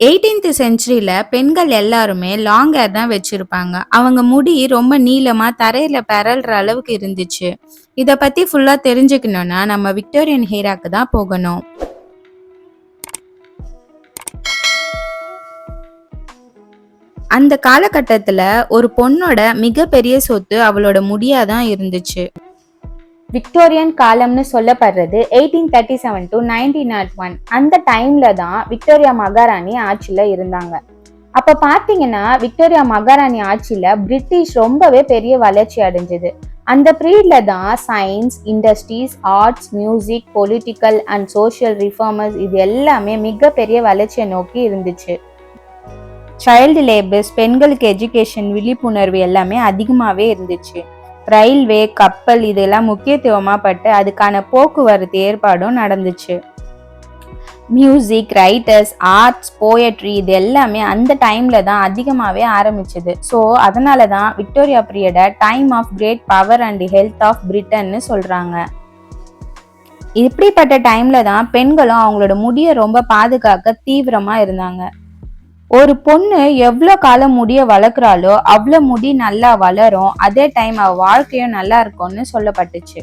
18th செஞ்சுரியில பெண்கள் எல்லாருமே long hair தான் வச்சிருப்பாங்க. அவங்க முடி ரொம்ப நீளமா தரையில பெரள்ற அளவுக்கு இருந்துச்சு. இத பத்தி ஃபுல்லா தெரிஞ்சுக்கணும்னா நம்ம விக்டோரியன் ஹேராக்கு தான் போகணும். அந்த காலகட்டத்துல ஒரு பொண்ணோட மிகப்பெரிய சொத்து அவளோட முடியா தான் இருந்துச்சு. விக்டோரியன் காலம்னு சொல்லப்படுறது 1837 to 1901. அந்த டைம்ல தான் விக்டோரியா மகாராணி ஆட்சியில இருந்தாங்க. அப்ப பாத்தீங்கன்னா விக்டோரியா மகாராணி ஆட்சியில பிரிட்டிஷ் ரொம்பவே பெரிய வளர்ச்சி அடைஞ்சது. அந்த பீரியட்ல தான் science, industries, arts, music, political and social reformers இது எல்லாமே மிகப்பெரிய வளர்ச்சியை நோக்கி இருந்துச்சு. சைல்டு லேபர்ஸ், பெண்களுக்கு எஜுகேஷன் விழிப்புணர்வு எல்லாமே அதிகமாவே இருந்துச்சு. ரயில்வே, கப்பல் இதெல்லாம் முக்கியத்துவமா பட்டு அதுக்கான போக்குவரத்து ஏற்பாடும் நடந்துச்சு. மியூசிக், ரைட்டர்ஸ், ஆர்ட்ஸ், போயட்ரி இது எல்லாமே அந்த டைம்ல தான் அதிகமாவே ஆரம்பிச்சது. ஸோ அதனால தான் Victoria period time of great power and health ஆஃப் பிரிட்டன்னு சொல்றாங்க. இப்படிப்பட்ட டைம்ல தான் பெண்களும் அவங்களோட முடியை ரொம்ப பாதுகாக்க தீவிரமா இருந்தாங்க. ஒரு பொண்ணு எவ்வளோ காலம் முடிய வளர்க்குறாளோ அவ்வளோ முடி நல்லா வளரும், அதே டைம் அவ வாழ்க்கையும் நல்லா இருக்கும்னு சொல்லப்பட்டுச்சு.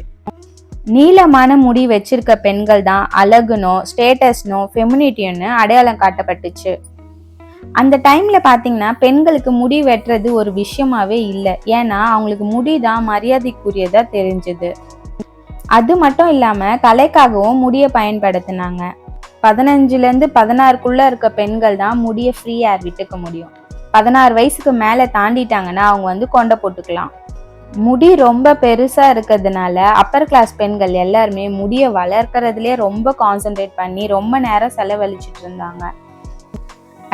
நீளமான முடி வச்சிருக்க பெண்கள் தான் அழகுனோ, ஸ்டேட்டஸ்னோ, ஃபெமினிட்டின்னு அடையாளம் காட்டப்பட்டுச்சு. அந்த டைம்ல பாத்தீங்கன்னா பெண்களுக்கு முடி வெட்டுறது ஒரு விஷயமாவே இல்லை. ஏன்னா அவங்களுக்கு முடிதான் மரியாதைக்குரியதா தெரிஞ்சது. அது மட்டும் இல்லாம கலைக்காகவும் முடிய பயன்படுத்தினாங்க. 15லேருந்து 16க்குள்ள இருக்க பெண்கள் தான் முடிய ஃப்ரீ ஹேர் விட்டுக்க முடியும். 16 வயசுக்கு மேல தாண்டிட்டாங்கன்னா அவங்க கொண்டை போட்டுக்கலாம். முடி ரொம்ப பெருசா இருக்கிறதுனால அப்பர் கிளாஸ் பெண்கள் எல்லாருமே முடிய வளர்க்கறதுலயே ரொம்ப கான்சென்ட்ரேட் பண்ணி ரொம்ப நேரம் செலவழிச்சிட்டு இருந்தாங்க.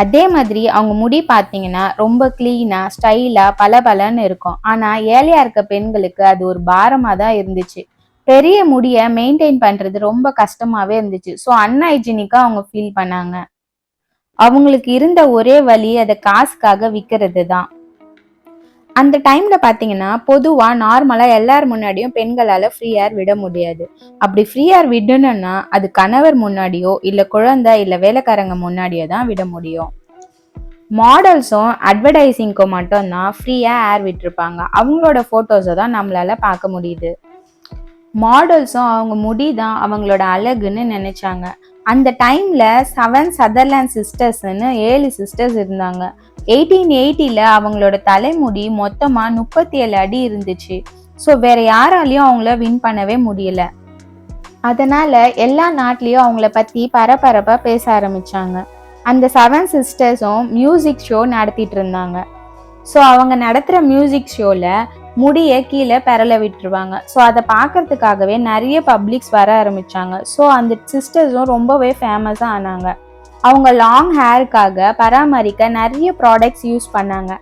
அதே மாதிரி அவங்க முடி பார்த்தீங்கன்னா ரொம்ப கிளீனா, ஸ்டைலா, பளபளன்னு இருக்கும். ஆனா ஏழையா இருக்க பெண்களுக்கு அது ஒரு பாரமா தான் இருந்துச்சு. பெரிய முடிய மெயின்டைன் பண்றது ரொம்ப கஷ்டமாவே இருந்துச்சு. ஸோ அன்ஹைஜீனிக்கா அவங்க ஃபீல் பண்ணாங்க. அவங்களுக்கு இருந்த ஒரே வழி அதை காசுக்காக விற்கிறது தான். அந்த டைம்ல பாத்தீங்கன்னா பொதுவா நார்மலா எல்லார் முன்னாடியும் பெண்களால ஃப்ரீ ஹேர் விட முடியாது. அப்படி ஃப்ரீ ஹேர் விடணும்னா அது கணவர் முன்னாடியோ இல்ல குழந்தை இல்ல வேலைக்காரங்க முன்னாடியோ தான் விட முடியும். மாடல்ஸும் அட்வர்டைசிங்க்கு மட்டும்தான் ஃப்ரீயா ஹேர் விட்டுருப்பாங்க. அவங்களோட போட்டோஸை தான் நம்மளால பார்க்க முடியுது. மாடல்ஸும் அவங்க முடிதான் அவங்களோட அழகுன்னு நினைச்சாங்க. அந்த டைம்ல 7 சதர்லாண்ட் சிஸ்டர்ஸ்ன்னு 7 சிஸ்டர்ஸ் இருந்தாங்க. 1880ல அவங்களோட தலைமுடி மொத்தமா 37 அடி இருந்துச்சு. ஸோ வேற யாராலையும் அவங்கள வின் பண்ணவே முடியல. அதனால எல்லா நாட்டிலையும் அவங்கள பத்தி பரபரப்பா பேச ஆரம்பிச்சாங்க. அந்த 7 சிஸ்டர்ஸும் மியூசிக் ஷோ நடத்திட்டு இருந்தாங்க. ஸோ அவங்க நடத்துற மியூசிக் ஷோல முடிய கீழே பெரல விட்டுருவாங்க. ஸோ அதை பார்க்கறதுக்காகவே நிறைய பப்ளிக்ஸ் வர ஆரம்பிச்சாங்க. ஸோ அந்த சிஸ்டர்ஸும் ரொம்பவே ஃபேமஸாக ஆனாங்க. அவங்க லாங் ஹேருக்காக பராமரிக்க நிறைய ப்ராடக்ட்ஸ் யூஸ் பண்ணாங்க.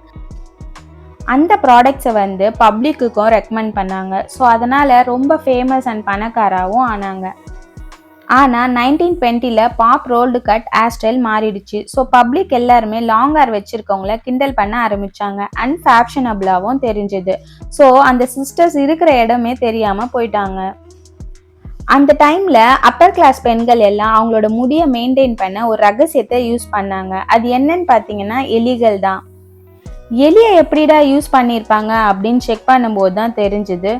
அந்த ப்ராடக்ட்ஸை பப்ளிக்குக்கும் ரெக்கமெண்ட் பண்ணாங்க. ஸோ அதனால ரொம்ப ஃபேமஸ் அண்ட் பணக்காராகவும் ஆனாங்க. ஆனால் 1920ல bob rolled cut hairstyle மாறிடுச்சு. ஸோ பப்ளிக் எல்லாருமே லாங் ஹேர் வச்சிருக்கவங்கள கிண்டல் பண்ண ஆரம்பிச்சாங்க. அன்ஃபேஷனபிளாகவும் தெரிஞ்சது. ஸோ அந்த சிஸ்டர்ஸ் இருக்கிற இடமே தெரியாம போயிட்டாங்க. அந்த டைம்ல அப்பர் கிளாஸ் பெண்கள் எல்லாம் அவங்களோட முடியை மெயின்டைன் பண்ண ஒரு ரகசியத்தை யூஸ் பண்ணாங்க. அது என்னன்னு பார்த்தீங்கன்னா எலிகள் தான். எலியை எப்படிடா யூஸ் பண்ணியிருப்பாங்க அப்படின்னு செக் பண்ணும்போது தான் தெரிஞ்சது.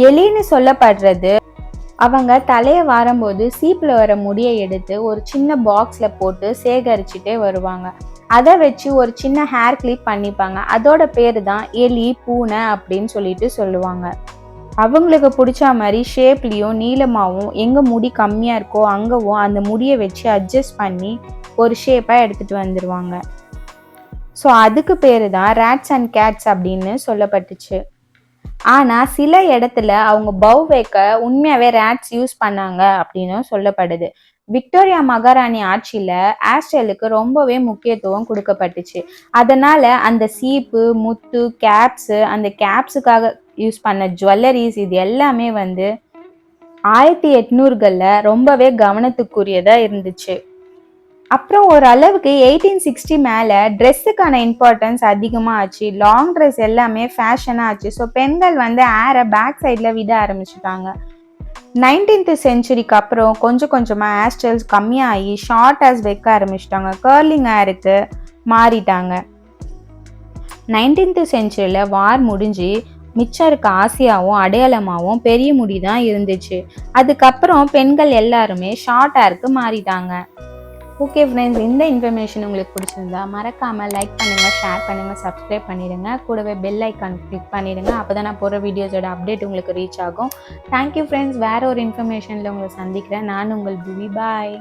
எலின்னு சொல்லப்படுறது அவங்க தலையை வாரும்போது சீப்பில் வர முடியை எடுத்து ஒரு சின்ன பாக்ஸில் போட்டு சேகரிச்சுட்டே வருவாங்க. அதை வச்சு ஒரு சின்ன ஹேர் கிளிப் பண்ணிப்பாங்க. அதோட பேர் தான் எலி, பூனை அப்படின்னு சொல்லுவாங்க. அவங்களுக்கு பிடிச்ச மாதிரி ஷேப்லேயும் நீளமாகவும் எங்கே முடி கம்மியாக இருக்கோ அங்கேவும் அந்த முடியை வச்சு அட்ஜஸ்ட் பண்ணி ஒரு ஷேப்பாக எடுத்துகிட்டு வந்துடுவாங்க. ஸோ அதுக்கு பேர் தான் ரேட்ஸ் அண்ட் கேட்ஸ் அப்படின்னு சொல்லப்பட்டுச்சு. ஆனால் சில இடத்துல அவங்க பவ் வைக்க உண்மையாகவே ரேட்ஸ் யூஸ் பண்ணாங்க அப்படின்னு சொல்லப்படுது. விக்டோரியா மகாராணி ஆட்சியில் ஹேர் ஸ்டைலுக்கு ரொம்பவே முக்கியத்துவம் கொடுக்கப்பட்டுச்சு. அதனால அந்த சீப்பு, முத்து, கேப்ஸு, அந்த கேப்ஸுக்காக யூஸ் பண்ண ஜுவல்லரிஸ் இது எல்லாமே 1800களில் ரொம்பவே கவனத்துக்குரியதாக இருந்துச்சு. அப்புறம் ஒரு அளவுக்கு 1860 மேலே ட்ரெஸ்ஸுக்கான இம்பார்ட்டன்ஸ் அதிகமாக ஆச்சு. லாங் ட்ரெஸ் எல்லாமே ஃபேஷனாக ஆச்சு. ஸோ பெண்கள் ஹேரை பேக் சைடில் விட ஆரம்பிச்சுட்டாங்க. 19th செஞ்சுரிக்கு அப்புறம் கொஞ்சம் கொஞ்சமாக ஹேர் ஸ்டைல்ஸ் கம்மியாகி ஷார்ட் ஹேர்ஸ் வைக்க ஆரம்பிச்சிட்டாங்க, கர்லிங் ஹேருக்கு மாறிட்டாங்க. 19th செஞ்சுரியில் வார் முடிஞ்சு மிச்சம் இருக்க ஆசையாகவும் அடையாளமாகவும் பெரிய முடி தான் இருந்துச்சு. அதுக்கப்புறம் பெண்கள் எல்லாருமே ஷார்ட் ஹேருக்கு மாறிட்டாங்க. ஓகே ஃப்ரெண்ட்ஸ், இந்த இன்ஃபர்மேஷன் உங்களுக்கு பிடிச்சிருந்தா மறக்காமல் லைக் பண்ணுங்கள், ஷேர் பண்ணுங்கள், சப்ஸ்கிரைப் பண்ணிடுங்க. கூடவே பெல் ஐக்கான் கிளிக் பண்ணிடுங்க. அப்போ தான் நான் போகிற வீடியோஸோட அப்டேட் உங்களுக்கு ரீச் ஆகும். Thank you friends. வேறு ஒரு இன்ஃபர்மேஷனில் உங்களை சந்திக்கிறேன். நான் உங்கள் புவி. பாய்.